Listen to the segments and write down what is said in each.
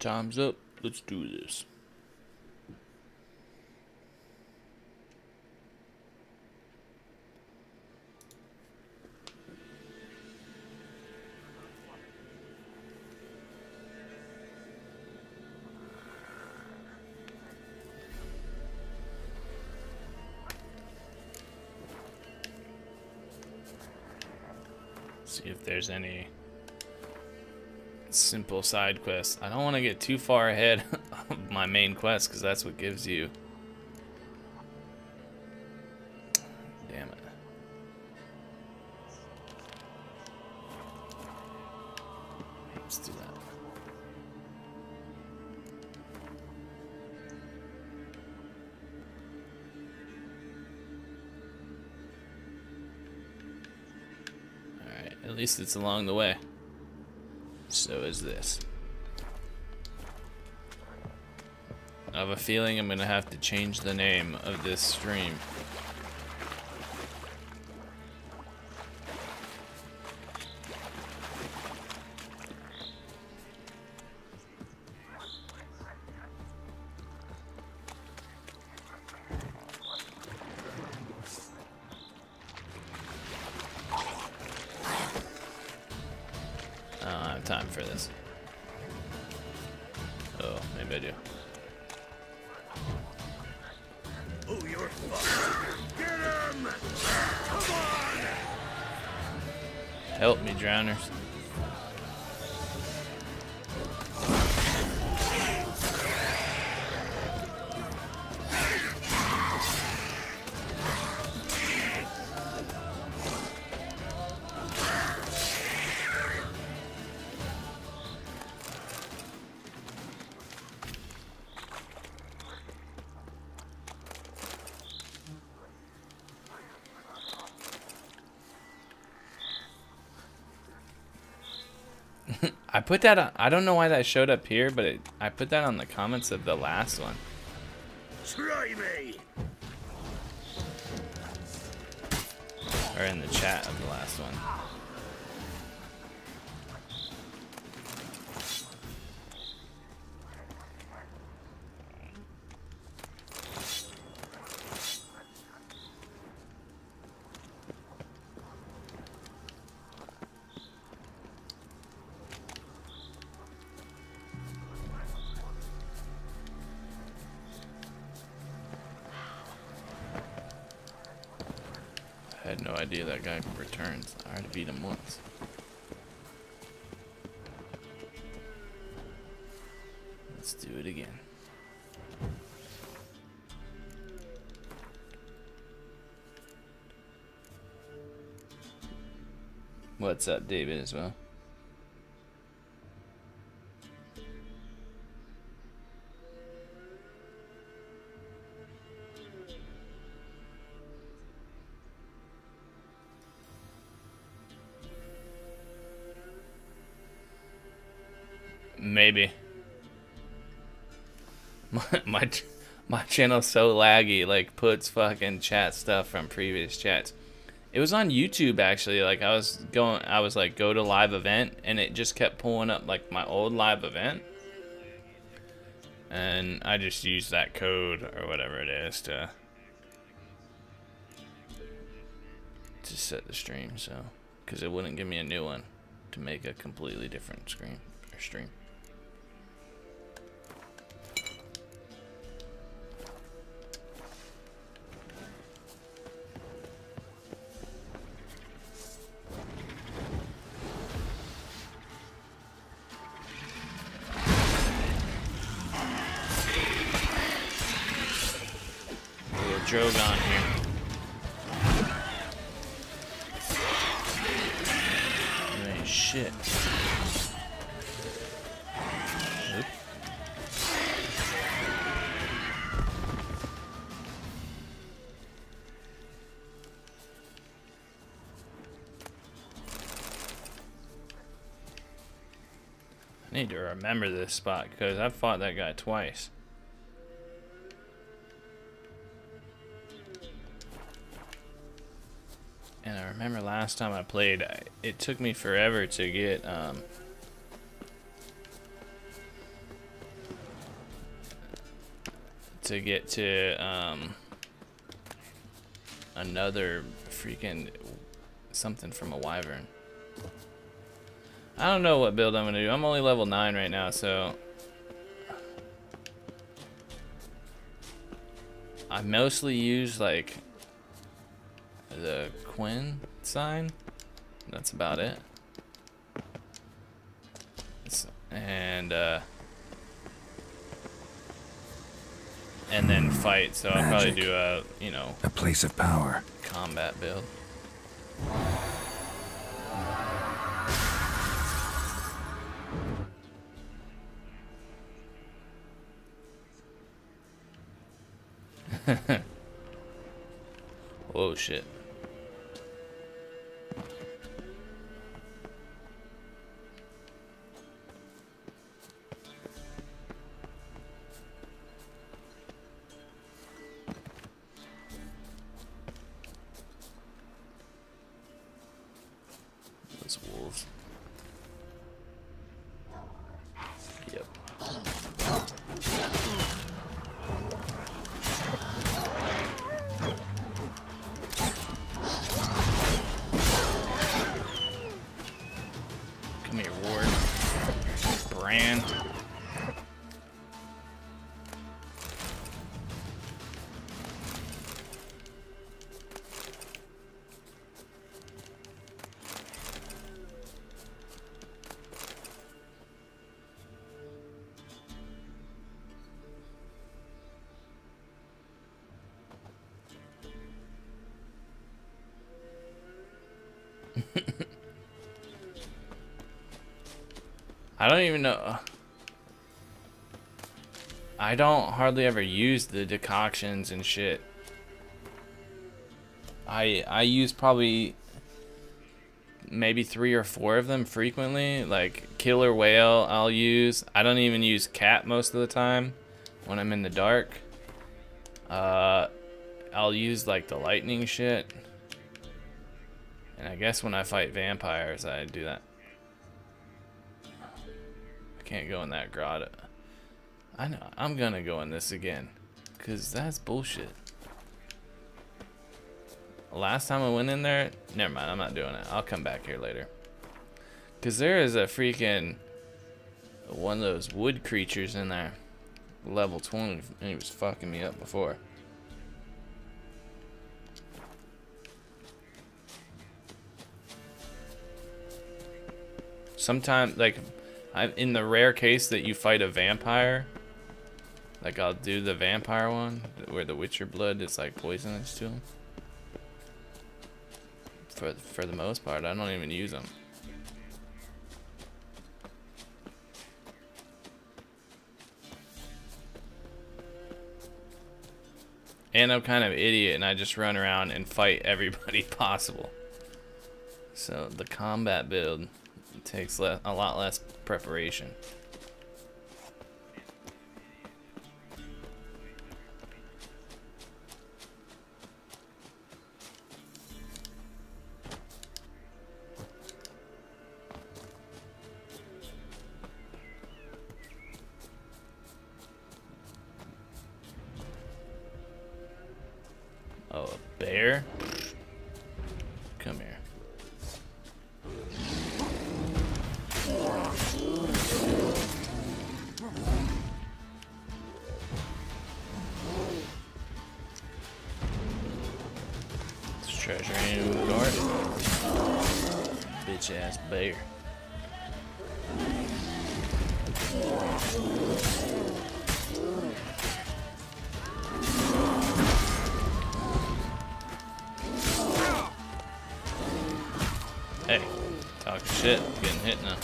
Time's up. Let's do this. See if there's any simple side quests. I don't want to get too far ahead of my main quest because that's what gives you. Damn it. Let's do that. Alright, at least it's along the way. So is this. I have a feeling I'm gonna have to change the name of this stream. I don't have time for this. Oh, maybe I do. Oh, you're fucked. Get him! Come on! Help me, drowners. I put that on, I don't know why that showed up here, but I put that on the comments of the last one. Try me! Or in the chat of the last one. I had no idea that guy returns. I already beat him once. Let's do it again. What's up, David, as well? Maybe. My channel's so laggy, like puts fucking chat stuff from previous chats. It was on YouTube actually, like I was like go to live event and it just kept pulling up like my old live event. And I just used that code or whatever it is to set the stream, so because it wouldn't give me a new one to make a completely different screen or stream. Drogon here. You ain't shit. Oop. I need to remember this spot because I've fought that guy twice. And I remember last time I played, it took me forever to get to get to another freaking something from a wyvern. I don't know what build I'm gonna do. I'm only level 9 right now, so I mostly use like the Quinn sign. That's about it. And then fight. So I'll probably do a, you know, a place of power, combat build. Oh shit. Those wolves. Yep. Come here, Ward. Bran. I don't even know. I don't hardly ever use the decoctions and shit. I use probably maybe 3 or 4 of them frequently. Like killer whale I'll use. I don't even use cat most of the time when I'm in the dark. I'll use like the lightning shit. And I guess when I fight vampires I do that. Can't go in that grotto. I know, I'm gonna go in this again, cause that's bullshit. Last time I went in there, never mind, I'm not doing it. I'll come back here later. Cause there is a freaking one of those wood creatures in there, level 20, and he was fucking me up before. Sometimes, like, in the rare case that you fight a vampire, like I'll do the vampire one where the witcher blood is like poisonous to him. For the most part, I don't even use them. And I'm kind of an idiot and I just run around and fight everybody possible. So the combat build takes a lot less preparation. Oh, a bear? Come here. This treasure ain't even guarded. Bitch ass bear. Hey, talking shit, getting hit now.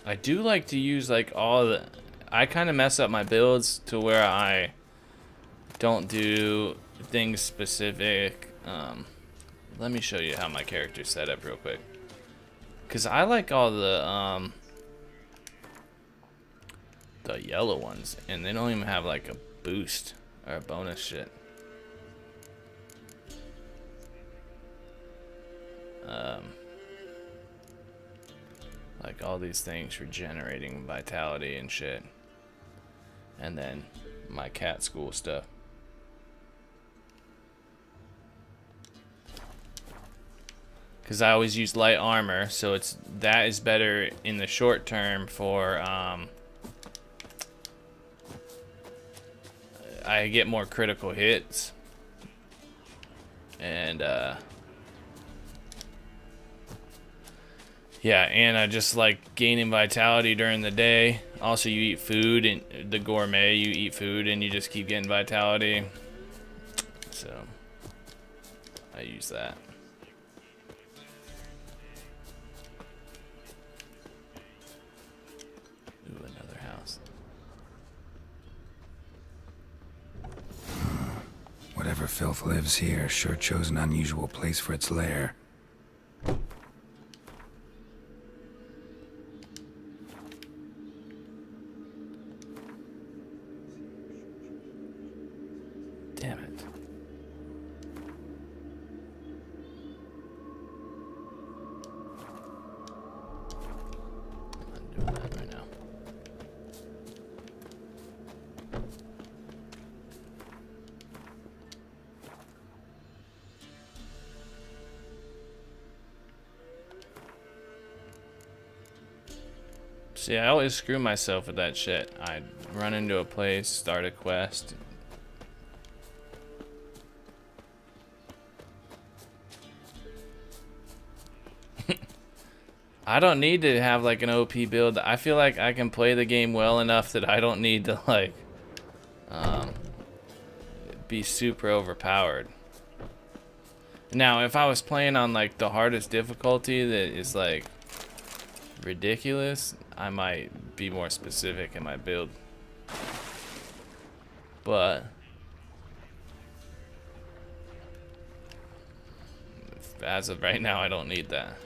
I do like to use like all the, I kind of mess up my builds to where I don't do things specific. Let me show you how my character's set up real quick. Cause I like all the yellow ones, and they don't even have like a boost or a bonus shit. Like all these things regenerating vitality and shit. And then my cat school stuff. Because I always use light armor, so that is better in the short term for I get more critical hits, and yeah, and I just like gaining vitality during the day. Also, you eat food, and the gourmet, you eat food and you just keep getting vitality, so I use that. Ooh, another house. Whatever filth lives here sure chose an unusual place for its lair. Damn it. I'm not doing that right now. See, I always screw myself with that shit. I run into a place, start a quest. I don't need to have like an OP build. I feel like I can play the game well enough that I don't need to like be super overpowered. Now, if I was playing on like the hardest difficulty that is like ridiculous, I might be more specific in my build. But as of right now, I don't need that.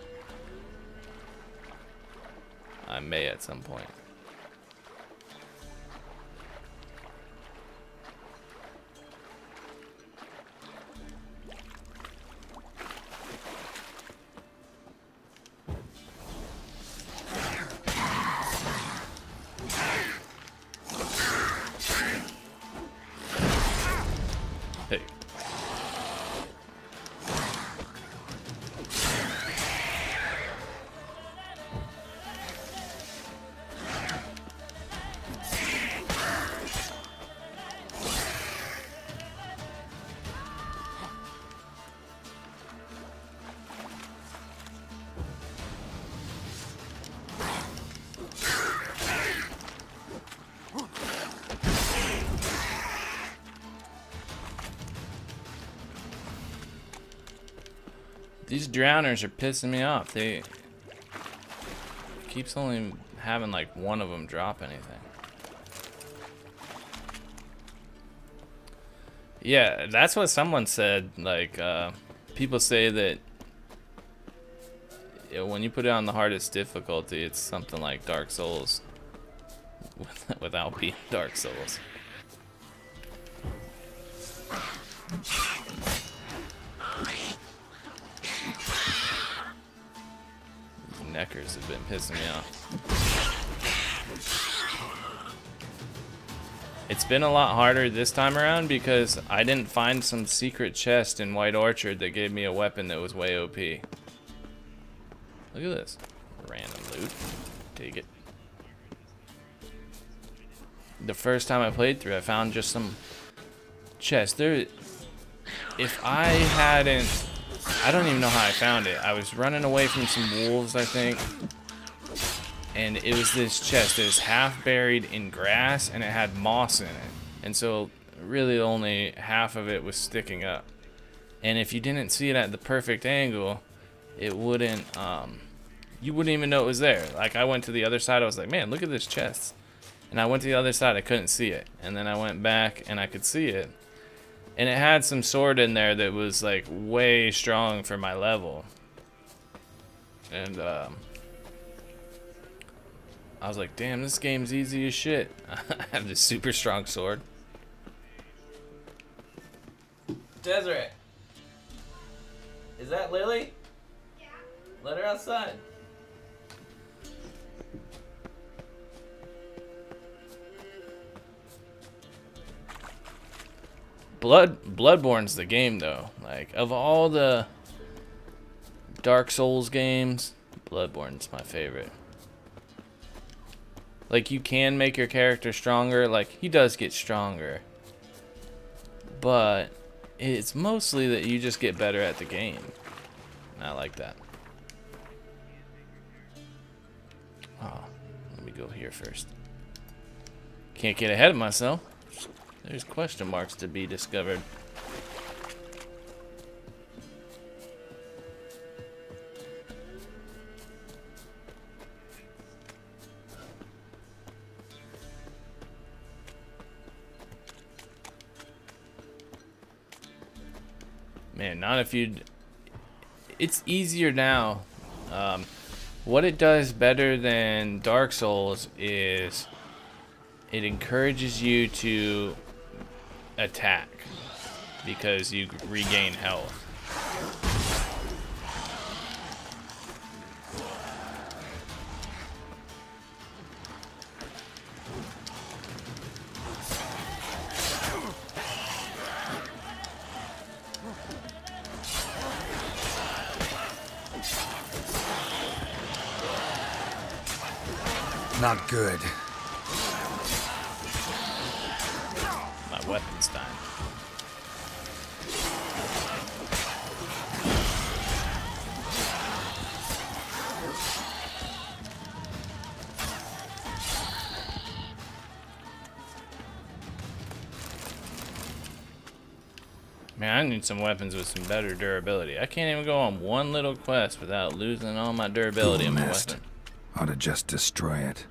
I may at some point. Hey. These drowners are pissing me off. They keeps only having like one of them drop anything. Yeah, that's what someone said. Like, people say that when you put it on the hardest difficulty, it's something like Dark Souls without being Dark Souls. Neckers have been pissing me off. It's been a lot harder this time around because I didn't find some secret chest in White Orchard that gave me a weapon that was way OP. Look at this. Random loot. Take it. The first time I played through, I found just some chest. If I hadn't... I don't even know how I found it. I was running away from some wolves, I think. And it was this chest. It was half buried in grass and it had moss in it. And so really only half of it was sticking up. And if you didn't see it at the perfect angle, it wouldn't, you wouldn't even know it was there. Like I went to the other side, I was like, man, look at this chest. And I went to the other side, I couldn't see it. And then I went back and I could see it. And it had some sword in there that was like way strong for my level. And I was like, damn, this game's easy as shit. I have this super strong sword. Desiree, is that Lily? Yeah. Let her outside. Bloodborne's the game though. Like of all the Dark Souls games, Bloodborne's my favorite. Like you can make your character stronger, like he does get stronger. But it's mostly that you just get better at the game. And I like that. Oh, let me go here first. Can't get ahead of myself. There's question marks to be discovered. Man, not if you'd... It's easier now. What it does better than Dark Souls is it encourages you to attack because you regain health. Not good. My weapon's time. Man, I need some weapons with some better durability. I can't even go on one little quest without losing all my durability in my weapon. Ought to just destroy it.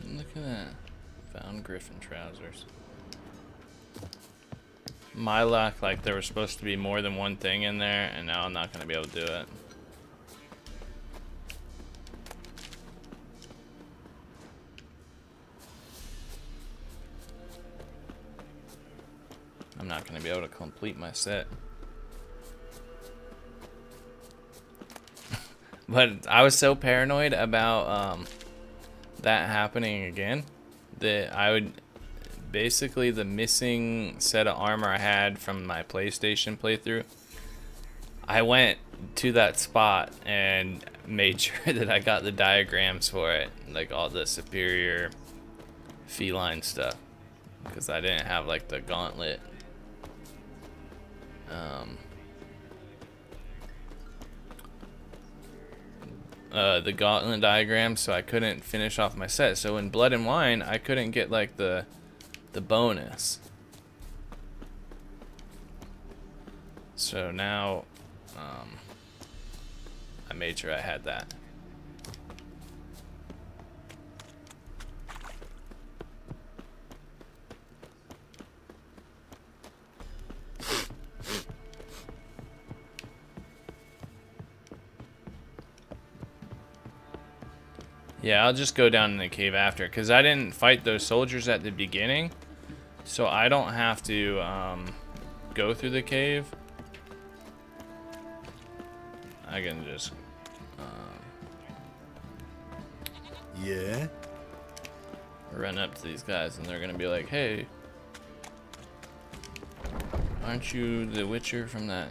Look at that. Found Griffin trousers. My luck, like there was supposed to be more than one thing in there, and now I'm not going to be able to do it. I'm not going to be able to complete my set. But I was so paranoid about that happening again that I would basically the missing set of armor I had from my PlayStation playthrough, I went to that spot and made sure that I got the diagrams for it, like all the superior feline stuff, because I didn't have like the gauntlet diagram, so I couldn't finish off my set. So in Blood and Wine, I couldn't get like the bonus. So now I made sure I had that. Yeah, I'll just go down in the cave after, because I didn't fight those soldiers at the beginning, so I don't have to go through the cave. I can just yeah, run up to these guys, and they're gonna be like, "Hey, aren't you the Witcher from the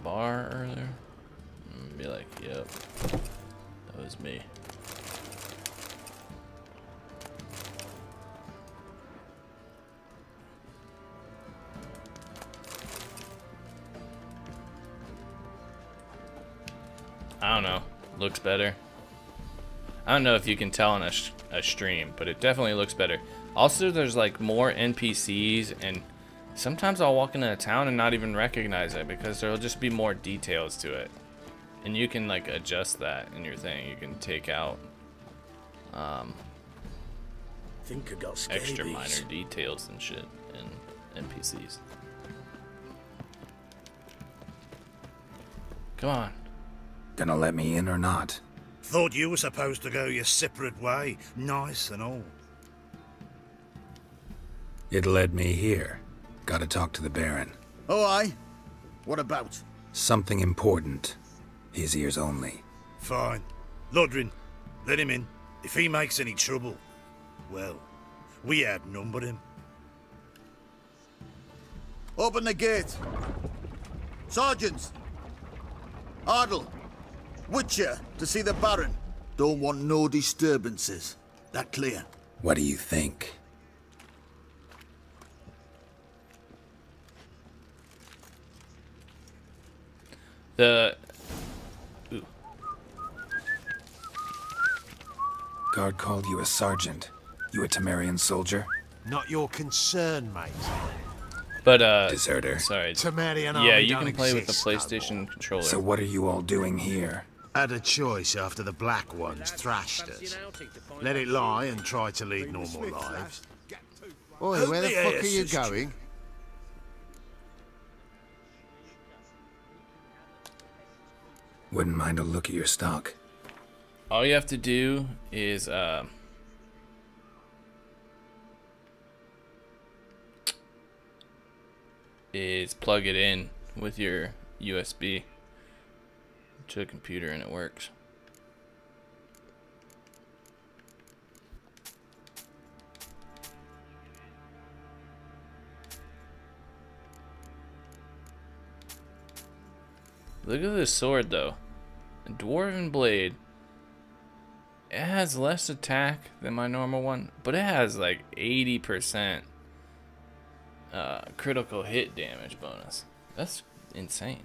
bar earlier?" And be like, "Yep. That was me." I don't know. Looks better. I don't know if you can tell on a stream, but it definitely looks better. Also, there's like more NPCs, and sometimes I'll walk into a town and not even recognize it because there'll just be more details to it. And you can like adjust that in your thing. You can take out Think I got extra scabies. minor details and shit in NPCs. Come on. Gonna let me in or not? Thought you were supposed to go your separate way, nice and all. It led me here. Gotta talk to the Baron. Oh, aye? What about? Something important. His ears only. Fine. Lodrin, let him in. If he makes any trouble, well, we outnumber him. Open the gate. Sergeants! Ardle! Witcher, to see the Baron. Don't want no disturbances. That clear? What do you think? The... Ooh. Guard called you a sergeant. You a Temerian soldier? Not your concern, mate. But, Deserter. sorry. Temerian Yeah, army you don't can play with the exist no PlayStation more. controller. So what are you all doing here? Had a choice after the Black Ones thrashed us. Let it lie and try to lead normal lives. Oi, where the fuck are you going? Wouldn't mind a look at your stock. All you have to do is, plug it in with your USB to a computer and it works. Look at this sword though. A dwarven blade. It has less attack than my normal one, but it has like 80% critical hit damage bonus. That's insane.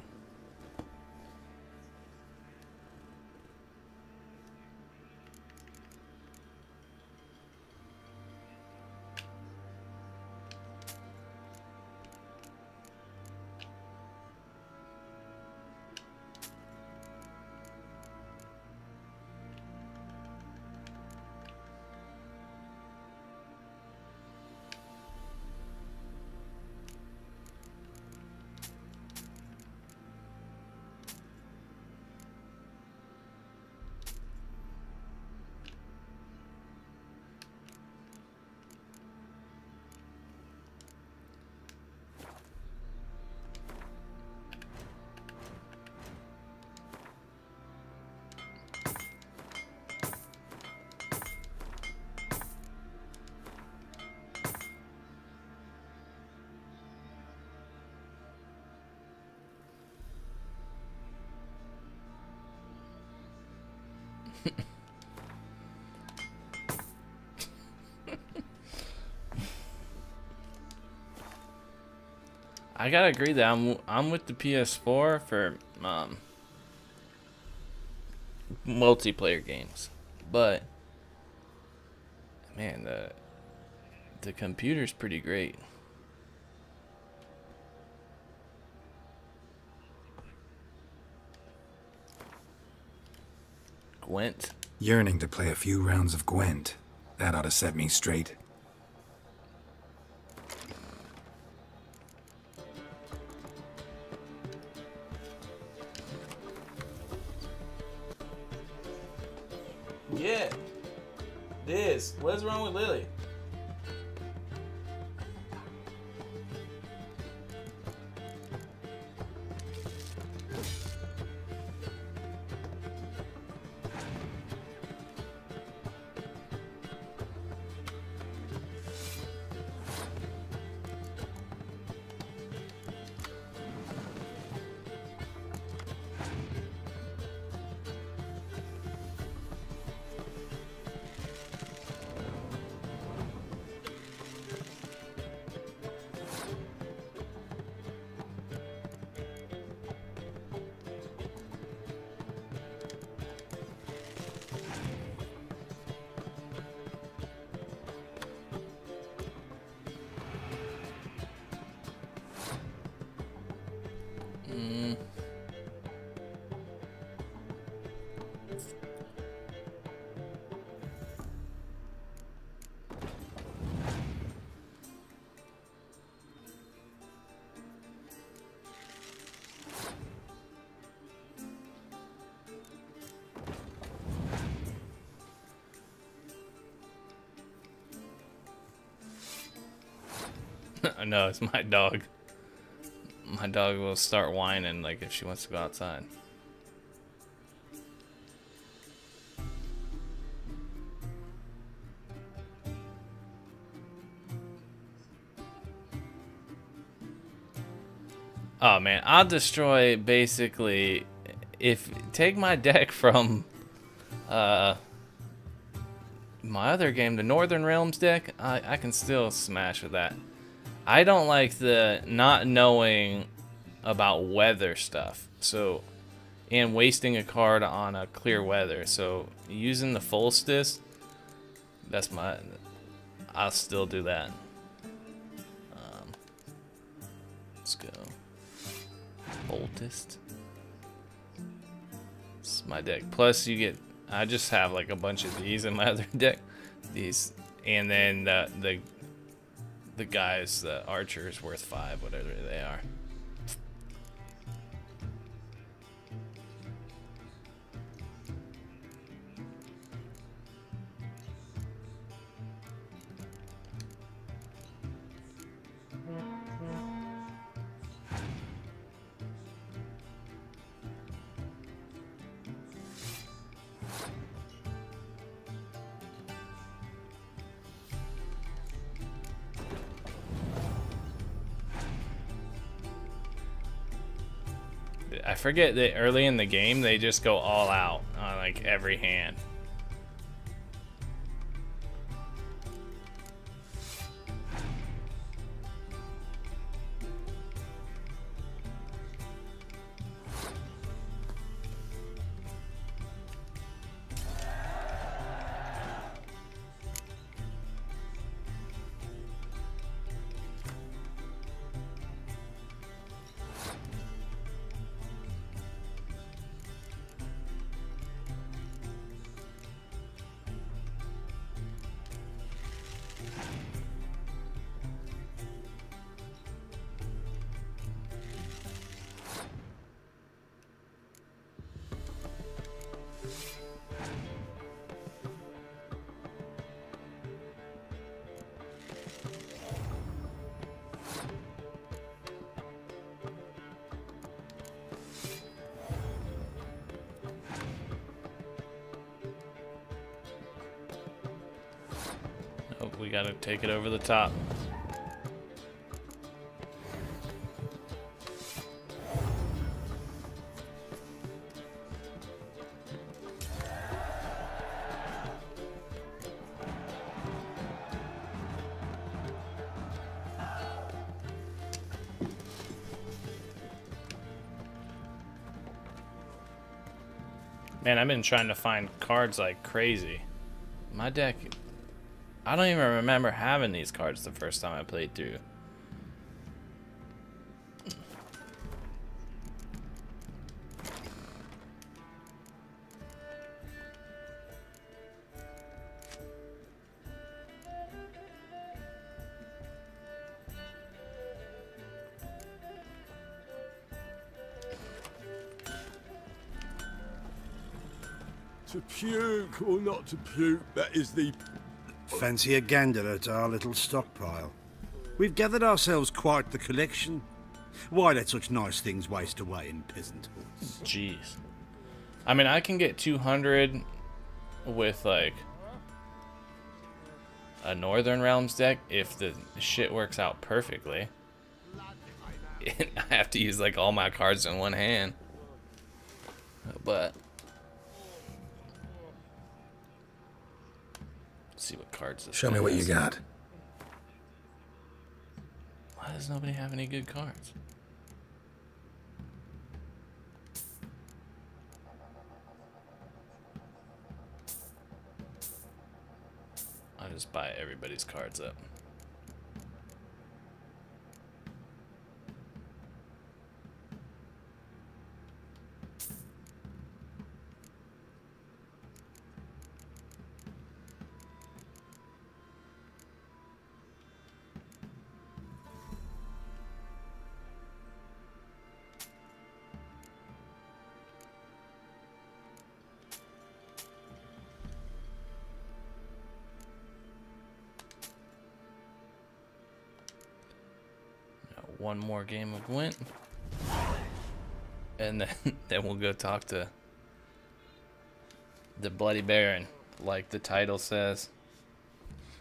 I gotta agree that I'm with the PS4 for multiplayer games, but man, the computer's pretty great. Gwent. Yearning to play a few rounds of Gwent. That ought to set me straight. Yeah. This. What's wrong with Lily? No, it's my dog. My dog will start whining like if she wants to go outside. Oh man, I'll destroy basically if take my deck from my other game, the Northern Realms deck, I can still smash with that. I don't like the not knowing about weather stuff. So, and wasting a card on a clear weather. So, using the Solstice, that's my, I'll still do that. Let's go. Voltist. This is my deck. Plus, you get, I just have like a bunch of these in my other deck. These, and then the guys, the archers worth 5, whatever they are. I forget that early in the game they just go all out on like every hand. Oh, we gotta take it over the top. Man, I've been trying to find cards like crazy. My deck, I don't even remember having these cards the first time I played through. To puke or not to puke, that is the... Fancy a gander at our little stockpile. We've gathered ourselves quite the collection. Why let such nice things waste away in peasant hoods? Jeez. I mean, I can get 200 with like a Northern Realms deck if the shit works out perfectly. I have to use like all my cards in one hand. But let's see what cards this Show me what you has. got. Why does nobody have any good cards? I'll just buy everybody's cards up. one more game of Gwent. And then we'll go talk to the Bloody Baron, like the title says.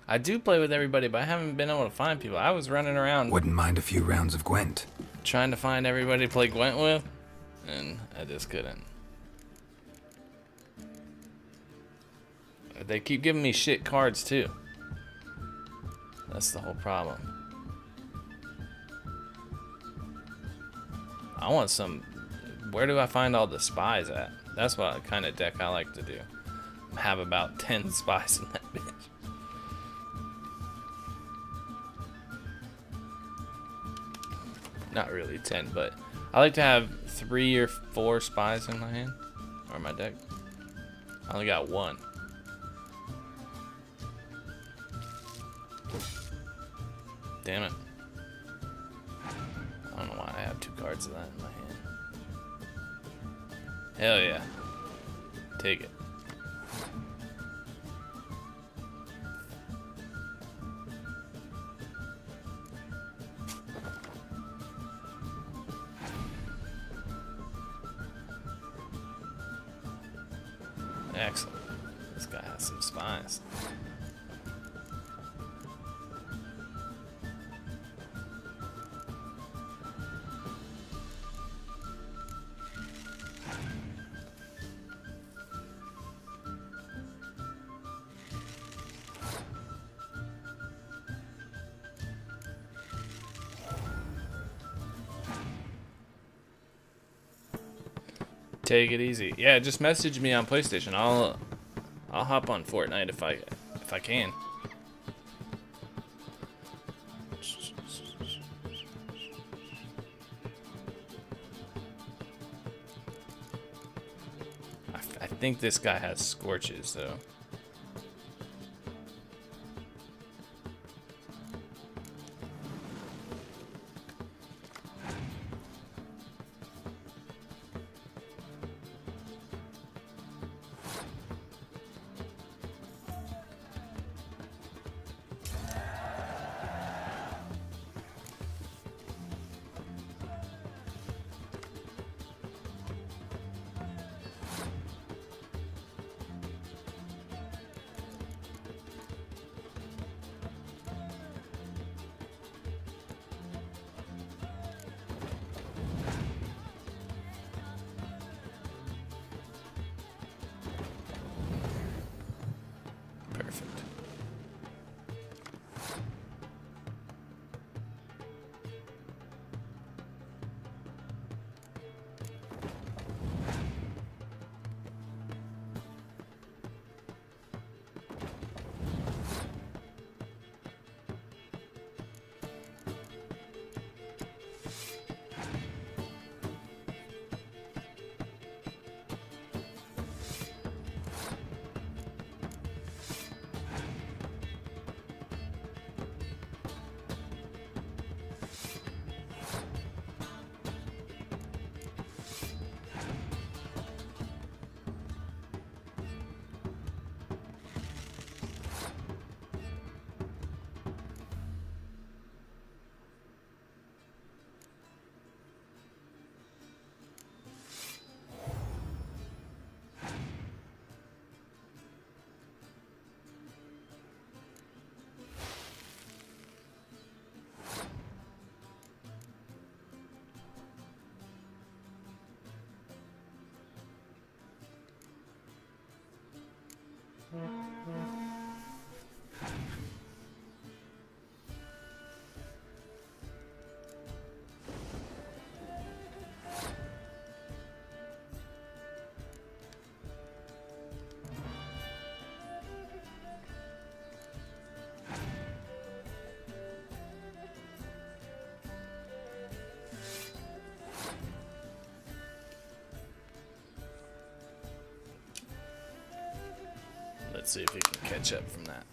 I do play with everybody, but I haven't been able to find people. I was running around Wouldn't mind a few rounds of Gwent. trying to find everybody to play Gwent with, and I just couldn't. They keep giving me shit cards too. That's the whole problem. I want some... Where do I find all the spies at? That's what kind of deck I like to do. Have about 10 spies in that bitch. Not really 10, but I like to have 3 or 4 spies in my hand. Or my deck. I only got 1. Damn it. I don't know why I have 2 cards of that in my hand. Hell yeah. Take it. Excellent. This guy has some spies. Take it easy. Yeah, just message me on PlayStation. I'll hop on Fortnite if I can. I think this guy has scorches though. Perfect. Let's see if we can catch up from that.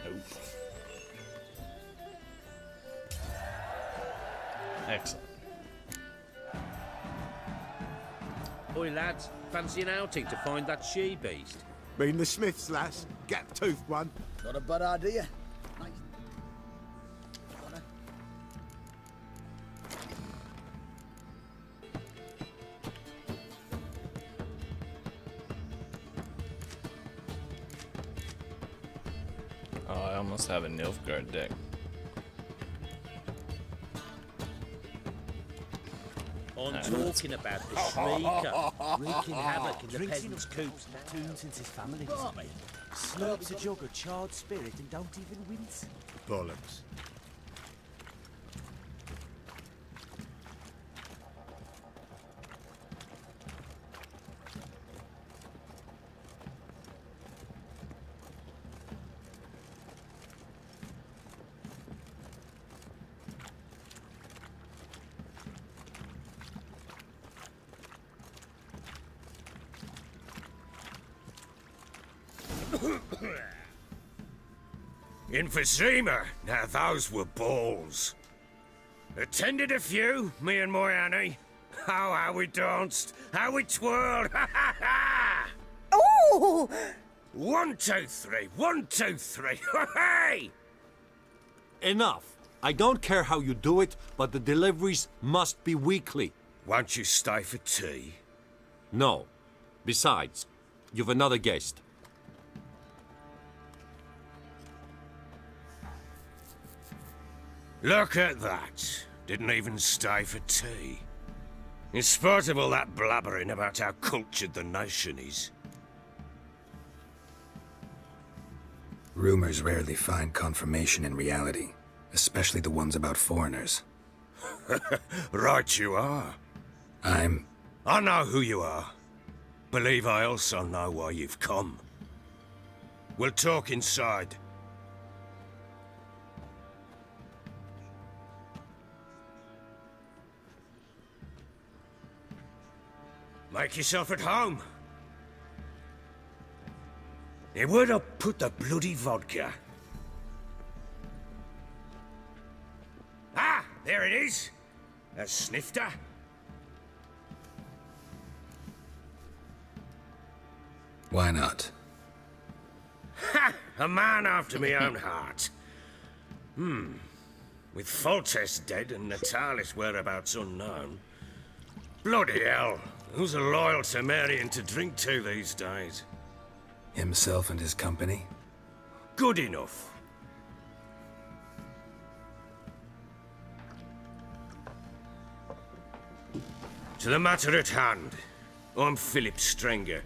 Nope. Excellent. Oi, lads, fancy an outing to find that she-beast? Mean the Smiths, lass. Gap-toothed one. Not a bad idea. Nice. Oh, I almost have a Nilfgaard deck. I'm talking about the Shrieker, wreaking havoc in the peasants' coops. Tattooned since his family was made. Slurps a jug of charred spirit and don't even wince. Bollocks. Emphysema. Now those were balls. Attended a few, me and my Annie. Oh, how we danced, how we twirled. Ha ha ha! Oh! 1, 2, 3. 1, 2, 3. Hey! Enough. I don't care how you do it, but the deliveries must be weekly. Won't you stay for tea? No. Besides, you've another guest. Look at that. Didn't even stay for tea. In spite of all that blabbering about how cultured the nation is. Rumors rarely find confirmation in reality, especially the ones about foreigners. Right you are. I know who you are. Believe I also know why you've come. We'll talk inside. Make yourself at home. Hey, where'd I put the bloody vodka? Ah, there it is. A snifter. Why not? Ha! A man after my own heart. With Foltest dead and Natalis' whereabouts unknown. Bloody hell. Who's a loyal Temerian to drink to these days? Himself and his company? Good enough. To the matter at hand. I'm Philip Strenger.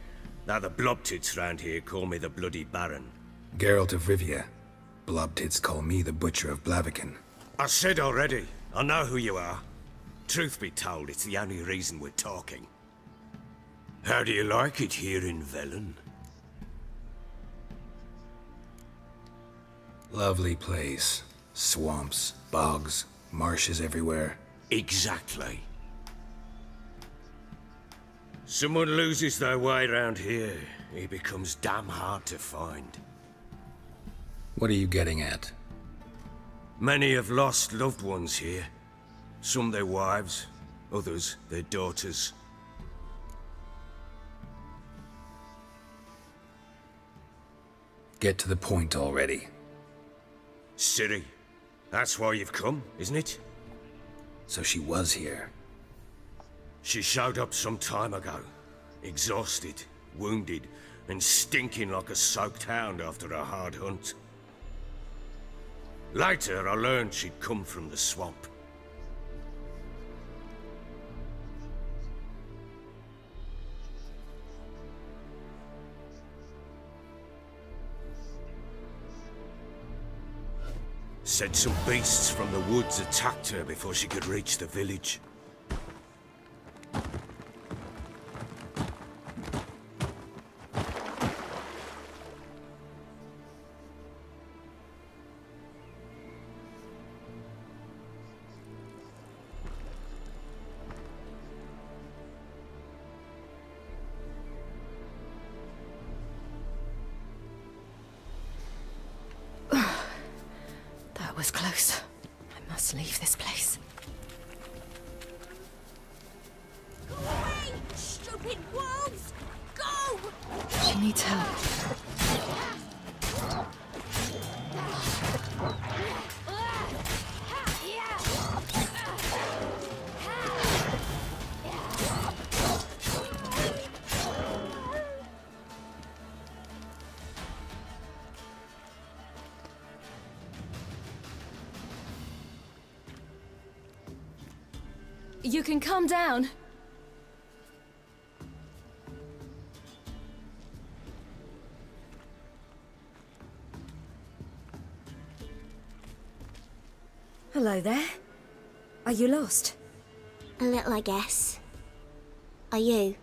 Now the Blobtits round here call me the Bloody Baron. Geralt of Rivia. Blobtits call me the Butcher of Blaviken. I said already, I know who you are. Truth be told, it's the only reason we're talking. How do you like it here in Velen? Lovely place. Swamps, bogs, marshes everywhere. Exactly. Someone loses their way around here, he becomes damn hard to find. What are you getting at? Many have lost loved ones here. Some their wives, others their daughters. Get to the point already. Ciri, that's why you've come, isn't it? So she was here. She showed up some time ago. Exhausted, wounded, and stinking like a soaked hound after a hard hunt. Later, I learned she'd come from the swamp. Said some beasts from the woods attacked her before she could reach the village. That was close. I must leave this place. Go away, stupid Stop it, wolves! Go! She needs help. You can calm down. Hello there. Are you lost? A little, I guess. Are you?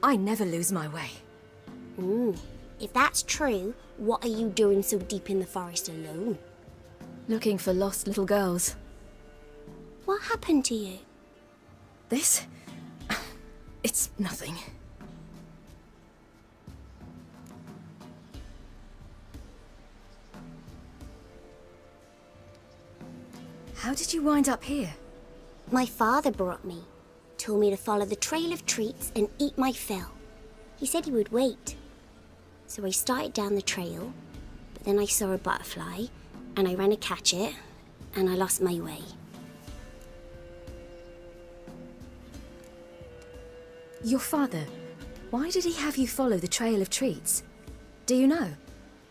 I never lose my way. Ooh, if that's true, what are you doing so deep in the forest alone? Looking for lost little girls. What happened to you? This? It's nothing. How did you wind up here? My father brought me. Told me to follow the trail of treats and eat my fill. He said he would wait. So I started down the trail, but then I saw a butterfly, and I ran to catch it, and I lost my way. Your father, why did he have you follow the trail of treats? Do you know?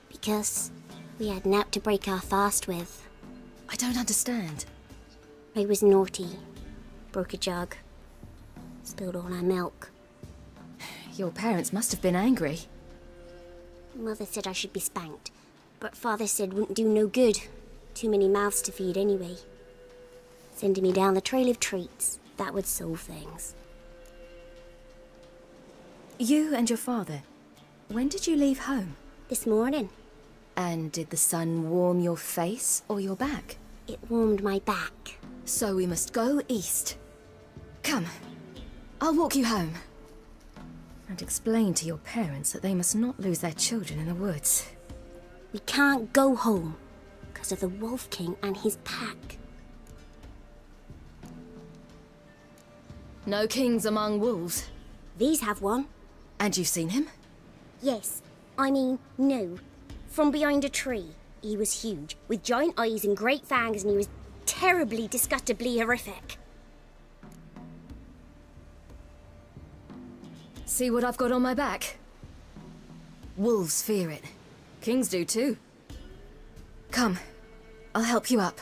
Because we had naught to break our fast with. I don't understand. I was naughty. Broke a jug. Spilled all our milk. Your parents must have been angry. Mother said I should be spanked, but Father said wouldn't do no good. Too many mouths to feed anyway. Sending me down the trail of treats, that would solve things. You and your father, when did you leave home? This morning. And did the sun warm your face or your back? It warmed my back. So we must go east. Come. I'll walk you home. And explain to your parents that they must not lose their children in the woods. We can't go home because of the Wolf King and his pack. No kings among wolves. These have one. And you've seen him? Yes. I mean, no. From behind a tree. He was huge, with giant eyes and great fangs, and he was terribly, disgustingly horrific. See what I've got on my back? Wolves fear it. Kings do too. Come, I'll help you up.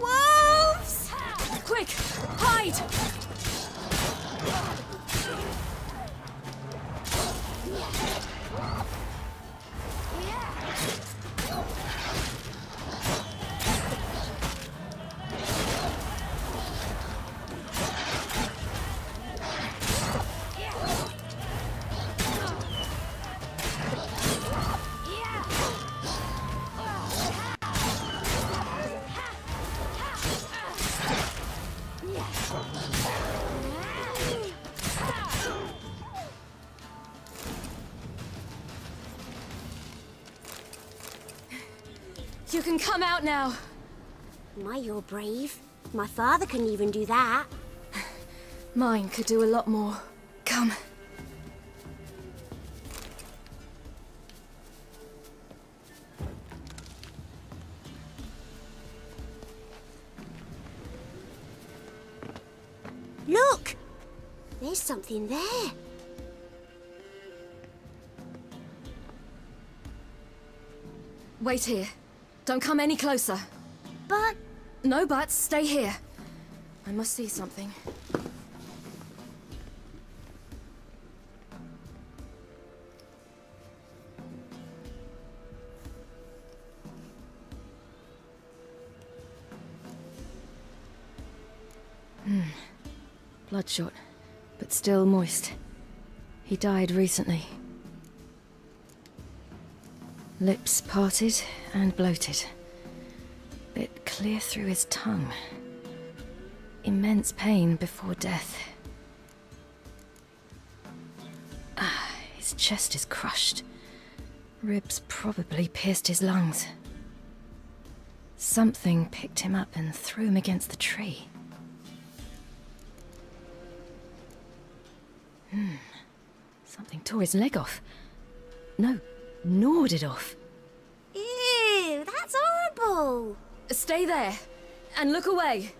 Wolves! Quick, hide! You can come out now. My, you're brave. My father couldn't even do that. Mine could do a lot more. Come. Look! There's something there. Wait here. Don't come any closer. But... No buts. Stay here. I must see something. Bloodshot, but still moist. He died recently. Lips parted and bloated. Bit clear through his tongue. Immense pain before death. His chest is crushed. Ribs probably pierced his lungs. Something picked him up and threw him against the tree. Something tore his leg off. No, gnawed it off. Ew, that's horrible. Stay there, and look away.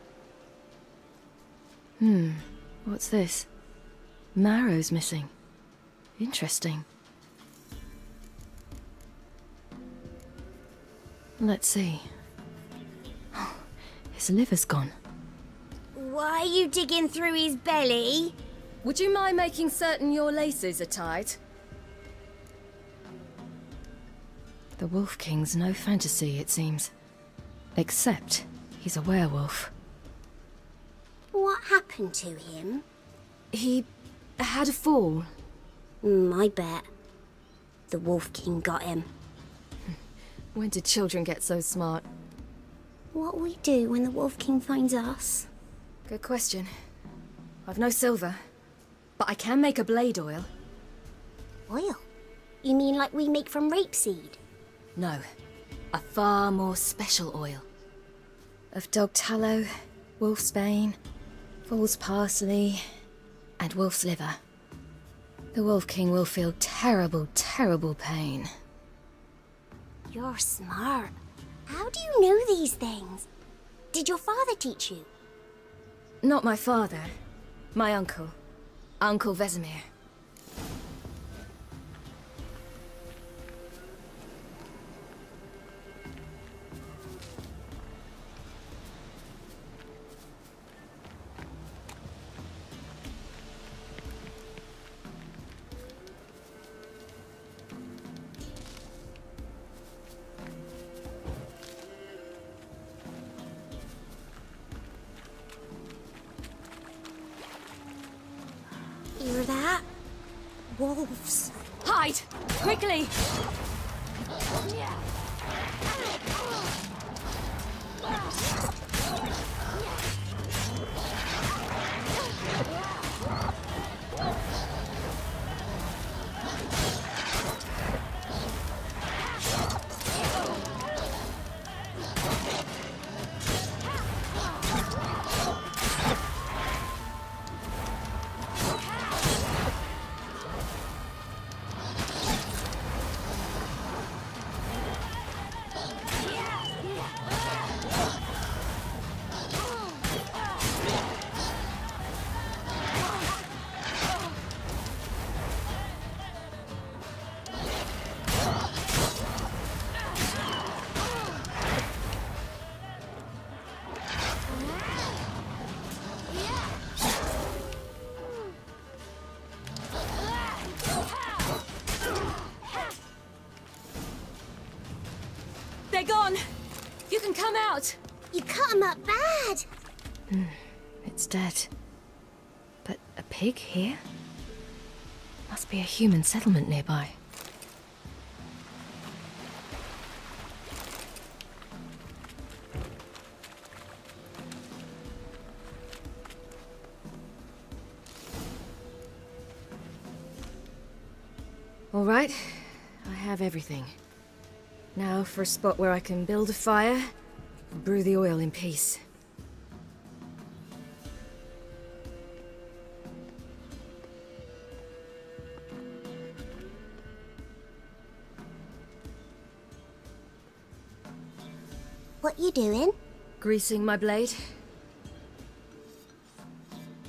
What's this? Marrow's missing. Interesting. Let's see. Oh, his liver's gone. Why are you digging through his belly? Would you mind making certain your laces are tied? The Wolf King's no fantasy, it seems. Except he's a werewolf. What happened to him? He had a fall. I bet. The Wolf King got him. When did children get so smart? What'll we do when the Wolf King finds us? Good question. I've no silver, but I can make a blade oil. Oil? You mean like we make from rapeseed? No, a far more special oil. Of dog tallow, wolf's bane, foal's parsley, and wolf's liver. The Wolf King will feel terrible, terrible pain. You're smart. How do you know these things? Did your father teach you? Not my father. My uncle. Uncle Vesemir. Hear that? Wolves. Hide! Quickly! They're gone! You can come out! You cut him up bad! It's dead. But a pig here? Must be a human settlement nearby. All right, I have everything. Now for a spot where I can build a fire and brew the oil in peace. What you doing? Greasing my blade.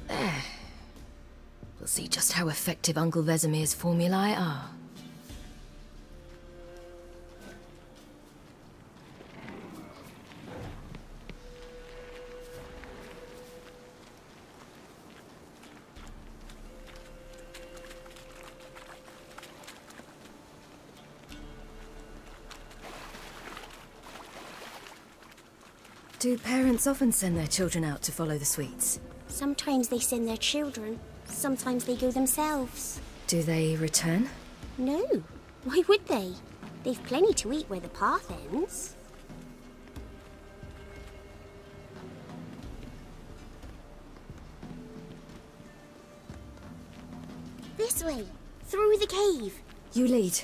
There. We'll see just how effective Uncle Vesemir's formulae are. Do parents often send their children out to follow the sweets? Sometimes they send their children, sometimes they go themselves. Do they return? No. Why would they? They've plenty to eat where the path ends. This way, through the cave. You lead.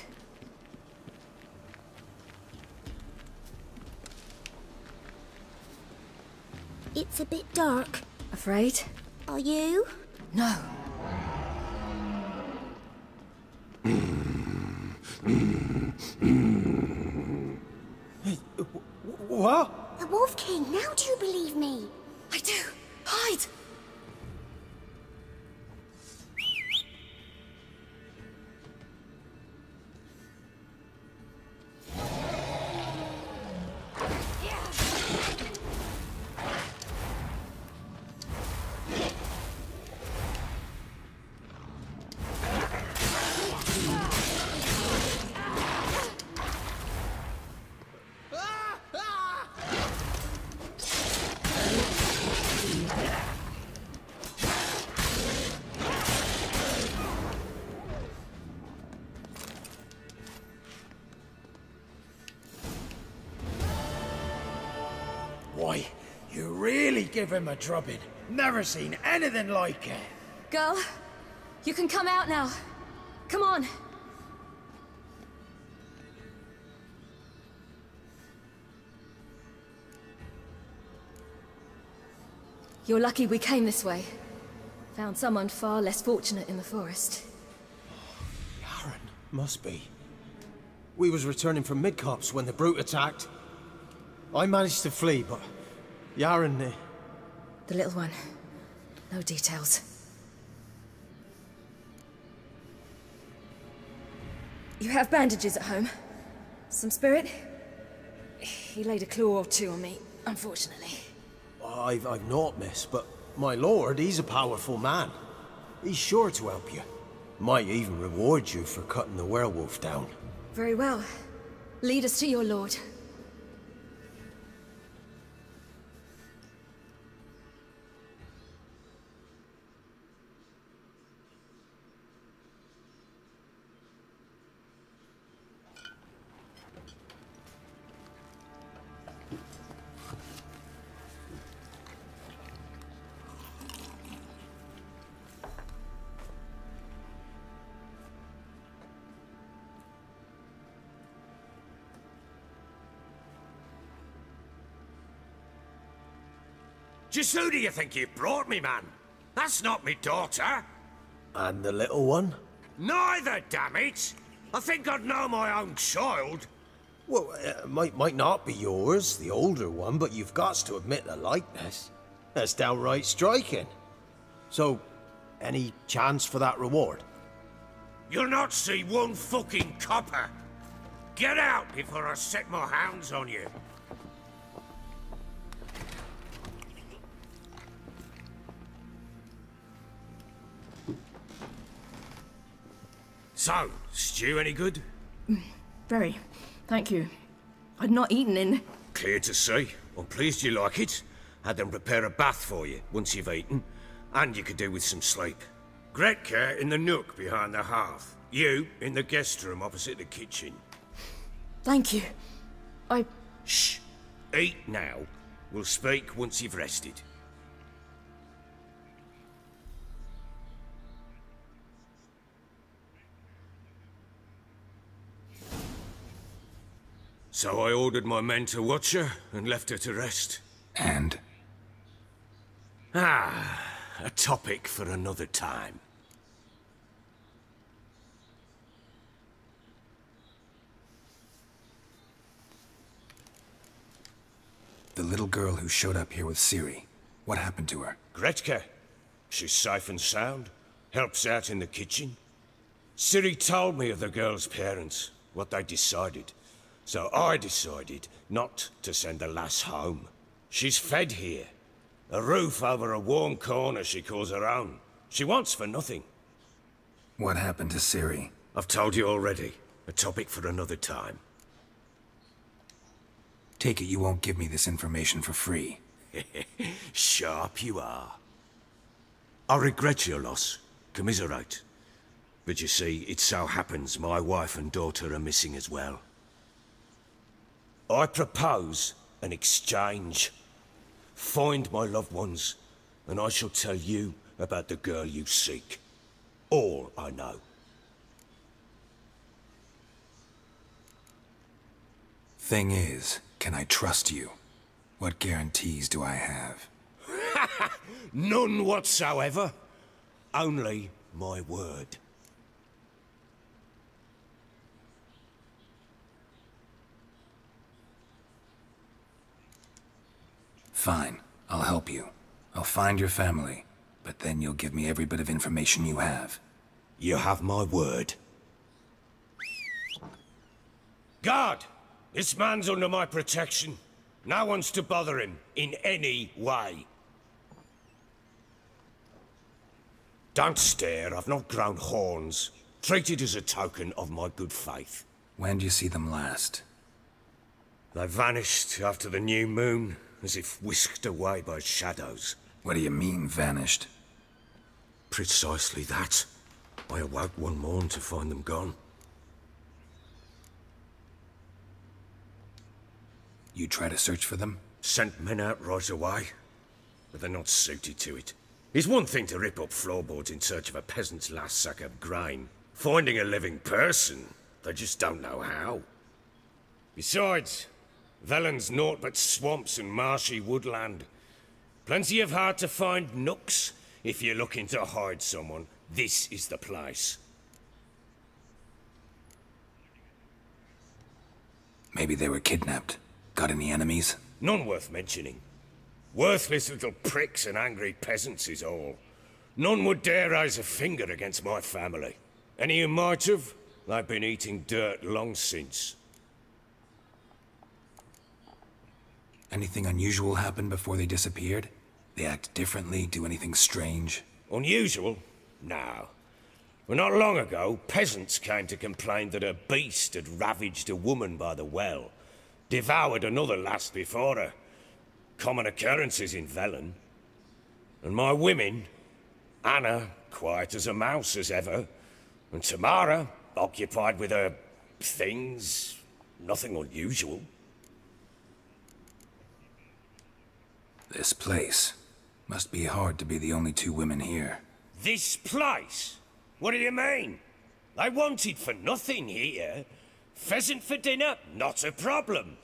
It's a bit dark. Afraid? Are you? No. What? The Wolf King, now do you believe me? I do. Hide! Why, you really give him a drubbing. Never seen anything like it. Girl, you can come out now. Come on. You're lucky we came this way. Found someone far less fortunate in the forest. Aaron, must be. We was returning from Midcops when the brute attacked. I managed to flee, but Yaren... The little one. No details. You have bandages at home? Some spirit? He laid a claw or two on me, unfortunately. I've naught, miss, but my lord, he's a powerful man. He's sure to help you. Might even reward you for cutting the werewolf down. Very well. Lead us to your lord. Just who do you think you brought me, man? That's not me daughter. And the little one? Neither, damn it! I think I'd know my own child. Well, might not be yours, the older one, but you've got to admit the likeness. That's downright striking. So, any chance for that reward? You'll not see one fucking copper. Get out before I set my hounds on you. So, stew any good? Very. Thank you. I'd not eaten in... Clear to see. I'm pleased you like it. Had them prepare a bath for you once you've eaten. And you could do with some sleep. Gretka in the nook behind the hearth. You in the guest room opposite the kitchen. Thank you. Shh. Eat now. We'll speak once you've rested. So I ordered my men to watch her and left her to rest. And? A topic for another time. The little girl who showed up here with Ciri. What happened to her? Gretka. She's safe and sound. Helps out in the kitchen. Ciri told me of the girl's parents, what they decided. So I decided not to send the lass home. She's fed here. A roof over a warm corner she calls her own. She wants for nothing. What happened to Ciri? I've told you already. A topic for another time. Take it you won't give me this information for free. Sharp you are. I regret your loss. Commiserate. But you see, it so happens my wife and daughter are missing as well. I propose an exchange. Find my loved ones, and I shall tell you about the girl you seek. All I know. Thing is, can I trust you? What guarantees do I have? None whatsoever. Only my word. Fine, I'll help you. I'll find your family, but then you'll give me every bit of information you have. You have my word. Guard! This man's under my protection. No one's to bother him in any way. Don't stare, I've not grown horns. Treat it as a token of my good faith. When did you see them last? They vanished after the new moon, as if whisked away by shadows. What do you mean, vanished? Precisely that. I awoke one morn to find them gone. You try to search for them? Sent men out right away, but they're not suited to it. It's one thing to rip up floorboards in search of a peasant's last sack of grain. Finding a living person, they just don't know how. Besides, Velen's naught but swamps and marshy woodland. Plenty of hard-to-find nooks. If you're looking to hide someone, this is the place. Maybe they were kidnapped. Got any enemies? None worth mentioning. Worthless little pricks and angry peasants is all. None would dare raise a finger against my family. Any who might have, they've been eating dirt long since. Anything unusual happen before they disappeared? They act differently, do anything strange? Unusual? No. Well, not long ago, peasants came to complain that a beast had ravaged a woman by the well. Devoured another lass before her. Common occurrences in Velen. And my women, Anna, quiet as a mouse as ever, and Tamara, occupied with her things, nothing unusual. This place. Must be hard to be the only two women here. This place? What do you mean? They wanted for nothing here. Pheasant for dinner? Not a problem.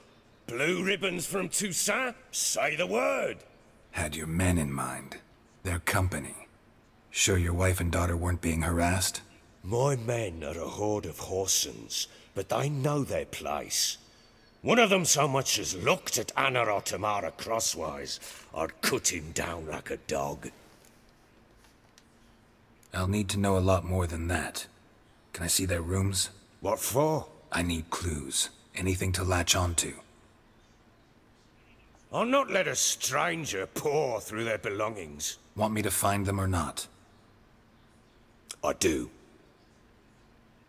Blue ribbons from Toussaint? Say the word. Had your men in mind. Their company. Sure your wife and daughter weren't being harassed? My men are a horde of whoresons, but they know their place. One of them so much as looked at Anna or Tamara crosswise, I'd cut him down like a dog. I'll need to know a lot more than that. Can I see their rooms? What for? I need clues. Anything to latch onto. I'll not let a stranger pore through their belongings. Want me to find them or not? I do.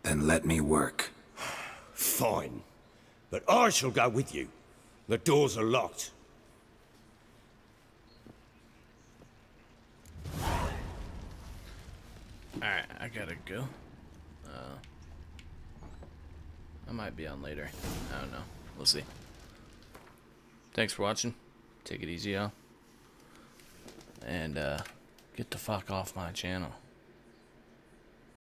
Then let me work. Fine. But I shall go with you. The doors are locked. Alright, I gotta go. I might be on later. I don't know. We'll see. Thanks for watching. Take it easy, y'all. And get the fuck off my channel.